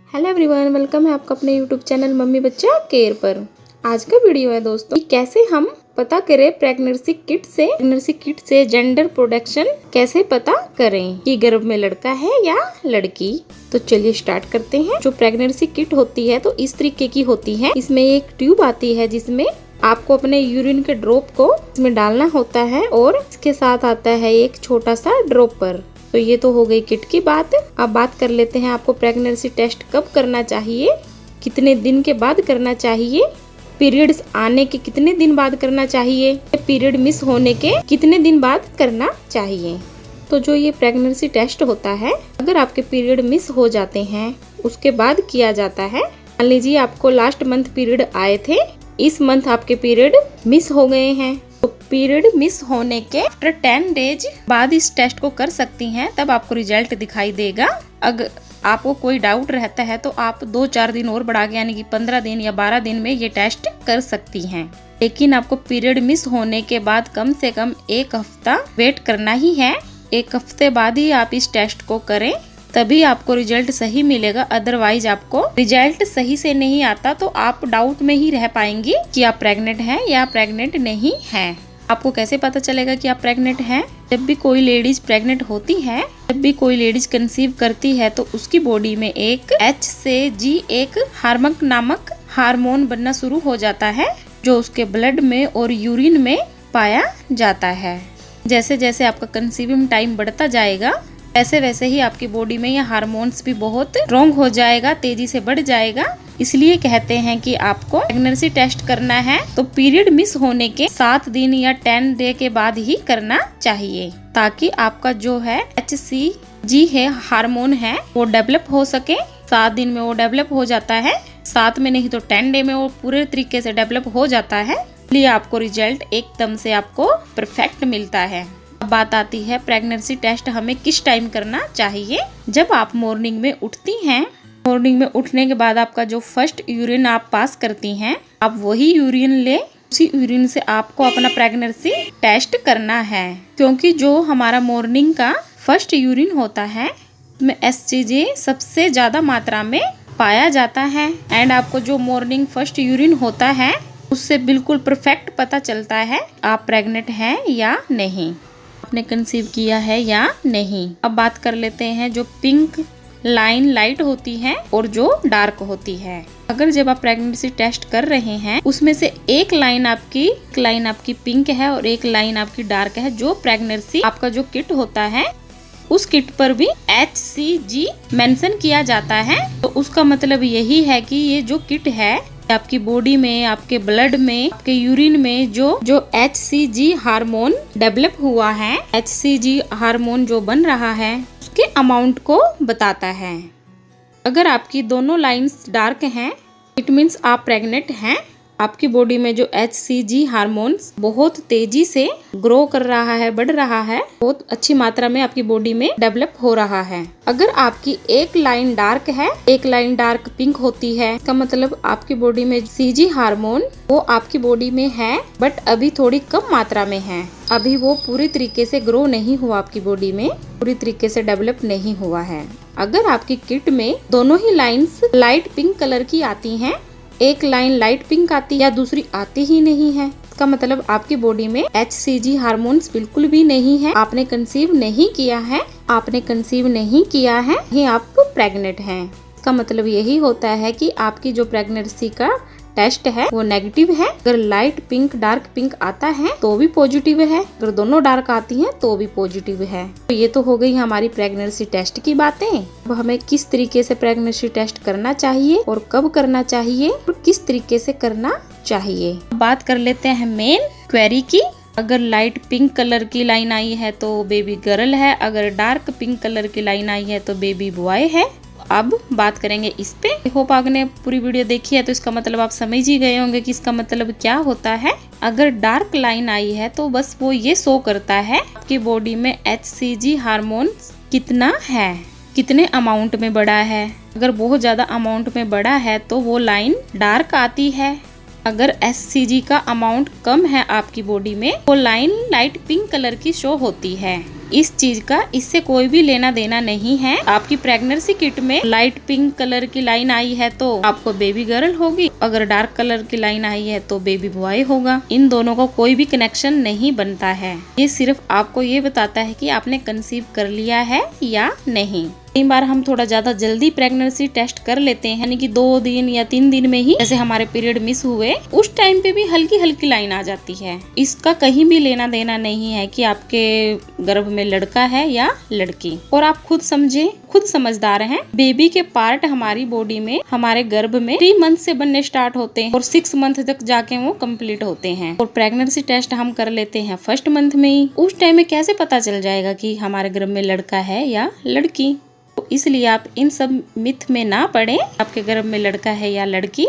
Hello everyone, welcome है आपका अपने यूट्यूब चैनल मम्मी बच्चा केयर पर। आज का वीडियो है दोस्तों कि कैसे हम पता करें प्रेगनेंसी किट से जेंडर प्रोडक्शन कैसे पता करें कि गर्भ में लड़का है या लड़की। तो चलिए स्टार्ट करते हैं। जो प्रेगनेंसी किट होती है तो इस तरीके की होती है। इसमें एक ट्यूब आती है जिसमें आपको अपने यूरिन के ड्रॉप को इसमें डालना होता है और इसके साथ आता है एक छोटा सा ड्रॉपर। तो ये तो हो गई किट की बात। अब बात कर लेते हैं आपको प्रेगनेंसी टेस्ट कब करना चाहिए, कितने दिन के बाद करना चाहिए, पीरियड्स आने के कितने दिन बाद करना चाहिए, पीरियड मिस होने के कितने दिन बाद करना चाहिए। तो जो ये प्रेगनेंसी टेस्ट होता है, अगर आपके पीरियड मिस हो जाते हैं उसके बाद किया जाता है। मान लीजिए आपको लास्ट मंथ पीरियड आए थे, इस मंथ आपके पीरियड मिस हो गए हैं, तो पीरियड मिस होने के आफ्टर 10 डेज बाद इस टेस्ट को कर सकती हैं, तब आपको रिजल्ट दिखाई देगा। अगर आपको कोई डाउट रहता है तो आप 2-4 दिन और बढ़ा के यानी कि 15 दिन या 12 दिन में ये टेस्ट कर सकती हैं। लेकिन आपको पीरियड मिस होने के बाद कम से कम 1 हफ्ता वेट करना ही है। 1 हफ्ते बाद ही आप इस टेस्ट को करें, तभी आपको रिजल्ट सही मिलेगा। अदरवाइज आपको रिजल्ट सही से नहीं आता तो आप डाउट में ही रह पाएंगी कि आप प्रेग्नेंट हैं या प्रेग्नेंट नहीं हैं। आपको कैसे पता चलेगा कि आप प्रेग्नेंट हैं? जब भी कोई लेडीज प्रेग्नेंट होती है, जब भी कोई लेडीज कंसीव करती है तो उसकी बॉडी में एक HCG एक नामक हार्मोन बनना शुरू हो जाता है, जो उसके ब्लड में और यूरिन में पाया जाता है। जैसे जैसे आपका कंसीविंग टाइम बढ़ता जाएगा वैसे वैसे ही आपकी बॉडी में ये हार्मोन्स भी बहुत स्ट्रॉन्ग हो जाएगा, तेजी से बढ़ जाएगा। इसलिए कहते हैं कि आपको प्रेगनेंसी टेस्ट करना है तो पीरियड मिस होने के 7 दिन या 10 डे के बाद ही करना चाहिए, ताकि आपका जो है HCG है हार्मोन है वो डेवलप हो सके। 7 दिन में वो डेवलप हो जाता है, 7 में नहीं तो 10 डे में वो पूरे तरीके से डेवलप हो जाता है। इसलिए आपको रिजल्ट एकदम से आपको परफेक्ट मिलता है। अब बात आती है प्रेगनेंसी टेस्ट हमें किस टाइम करना चाहिए। जब आप मॉर्निंग में उठती हैं, मॉर्निंग में उठने के बाद आपका जो फर्स्ट यूरिन आप पास करती हैं, आप वही यूरिन ले, उसी यूरिन से आपको अपना प्रेगनेंसी टेस्ट करना है। क्योंकि जो हमारा मॉर्निंग का फर्स्ट यूरिन होता है उसमें HCG सबसे ज्यादा मात्रा में पाया जाता है। एंड आपको जो मॉर्निंग फर्स्ट यूरिन होता है उससे बिल्कुल परफेक्ट पता चलता है आप प्रेग्नेंट हैं या नहीं, आपने कंसीव किया है या नहीं। अब बात कर लेते हैं जो पिंक लाइन लाइट होती है और जो डार्क होती है। अगर जब आप प्रेगनेंसी टेस्ट कर रहे हैं उसमें से एक लाइन आपकी पिंक है और एक लाइन आपकी डार्क है, जो प्रेगनेंसी आपका जो किट होता है उस किट पर भी HCG मेंशन किया जाता है। तो उसका मतलब यही है कि ये जो किट है आपकी बॉडी में, आपके ब्लड में, आपके यूरिन में जो HCG हार्मोन डेवलप हुआ है, HCG हार्मोन जो बन रहा है उसके अमाउंट को बताता है। अगर आपकी दोनों लाइंस डार्क हैं इट मीन्स आप प्रेग्नेंट हैं। आपकी बॉडी में जो HCG हार्मोन्स बहुत तेजी से ग्रो कर रहा है, बढ़ रहा है, बहुत अच्छी मात्रा में आपकी बॉडी में डेवलप हो रहा है। अगर आपकी एक लाइन डार्क है, एक लाइन डार्क पिंक होती है, इसका मतलब आपकी बॉडी में CG हार्मोन वो आपकी बॉडी में है बट अभी थोड़ी कम मात्रा में है। अभी वो पूरी तरीके से ग्रो नहीं हुआ, आपकी बॉडी में पूरी तरीके से डेवलप नहीं हुआ है। अगर आपकी किट में दोनों ही लाइन्स लाइट पिंक कलर की आती हैं, एक लाइन लाइट पिंक आती है या दूसरी आती ही नहीं है, इसका मतलब आपकी बॉडी में HCG हार्मोन्स बिल्कुल भी नहीं है, आपने कंसीव नहीं किया है, ये आप प्रेग्नेंट हैं। इसका मतलब यही होता है कि आपकी जो प्रेगनेंसी का टेस्ट है वो नेगेटिव है। अगर लाइट पिंक डार्क पिंक आता है तो भी पॉजिटिव है, अगर दोनों डार्क आती हैं तो भी पॉजिटिव है। तो ये तो हो गई हमारी प्रेगनेंसी टेस्ट की बातें। अब हमें किस तरीके से प्रेगनेंसी टेस्ट करना चाहिए और कब करना चाहिए और किस तरीके से करना चाहिए। बात कर लेते हैं मेन क्वेरी की। अगर लाइट पिंक कलर की लाइन आई है तो बेबी गर्ल है, अगर डार्क पिंक कलर की लाइन आई है तो बेबी बॉय है। अब बात करेंगे इस पे। होप आपने पूरी वीडियो देखी है तो इसका मतलब आप समझ ही गए होंगे कि इसका मतलब क्या होता है। अगर डार्क लाइन आई है तो बस वो ये शो करता है आपकी बॉडी में HCG हार्मोन कितना है, कितने अमाउंट में बढ़ा है। अगर बहुत ज्यादा अमाउंट में बढ़ा है तो वो लाइन डार्क आती है। अगर HCG का अमाउंट कम है आपकी बॉडी में वो लाइन लाइट पिंक कलर की शो होती है। इस चीज का इससे कोई भी लेना देना नहीं है। आपकी प्रेगनेंसी किट में लाइट पिंक कलर की लाइन आई है तो आपको बेबी गर्ल होगी, अगर डार्क कलर की लाइन आई है तो बेबी बॉय होगा। इन दोनों का कोई भी कनेक्शन नहीं बनता है। ये सिर्फ आपको ये बताता है कि आपने कंसीव कर लिया है या नहीं। कई बार हम थोड़ा ज्यादा जल्दी प्रेगनेंसी टेस्ट कर लेते हैं, यानी कि 2 दिन या 3 दिन में ही, जैसे हमारे पीरियड मिस हुए, उस टाइम पे भी हल्की हल्की लाइन आ जाती है। इसका कहीं भी लेना देना नहीं है कि आपके गर्भ में लड़का है या लड़की। और आप खुद समझे, खुद समझदार हैं। बेबी के पार्ट हमारी बॉडी में, हमारे गर्भ में 3 मंथ से बनने स्टार्ट होते हैं और 6 मंथ तक जाके वो कंप्लीट होते हैं। और प्रेगनेंसी टेस्ट हम कर लेते हैं 1st मंथ में ही। उस टाइम में कैसे पता चल जाएगा कि हमारे गर्भ में लड़का है या लड़की? तो इसलिए आप इन सब मिथ में ना पड़े। आपके गर्भ में लड़का है या लड़की,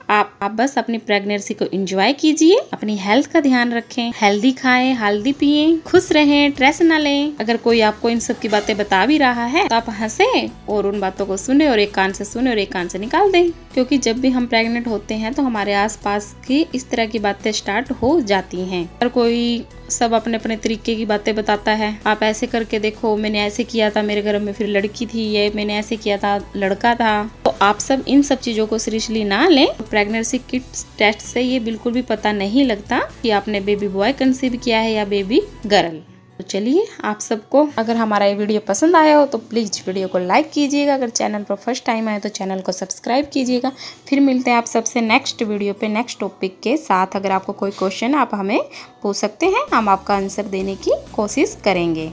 आप बस अपनी प्रेगनेंसी को एंजॉय कीजिए, अपनी हेल्थ का ध्यान रखें, हेल्दी खाएं, हेल्दी पिएं, खुश रहें, स्ट्रेस ना लें। अगर कोई आपको इन सब की बातें बता भी रहा है तो आप हंसे और उन बातों को सुने और एक कान से सुने और एक कान से निकाल दें। क्योंकि जब भी हम प्रेग्नेंट होते हैं तो हमारे आसपास की इस तरह की बातें स्टार्ट हो जाती हैं। हर कोई सब अपने अपने तरीके की बातें बताता है। आप ऐसे करके देखो, मैंने ऐसे किया था, मेरे घर में फिर लड़की थी, ये मैंने ऐसे किया था, लड़का था। तो आप सब इन सब चीजों को सीरियसली ना लें। प्रेगनेंसी किट टेस्ट से ये बिल्कुल भी पता नहीं लगता कि आपने बेबी बॉय कंसीव किया है या बेबी गर्ल। तो चलिए, आप सबको अगर हमारा ये वीडियो पसंद आया हो तो प्लीज़ वीडियो को लाइक कीजिएगा। अगर चैनल पर फर्स्ट टाइम आए तो चैनल को सब्सक्राइब कीजिएगा। फिर मिलते हैं आप सबसे नेक्स्ट वीडियो पे नेक्स्ट टॉपिक के साथ। अगर आपको कोई क्वेश्चन आप हमें पूछ सकते हैं, हम आपका आंसर देने की कोशिश करेंगे।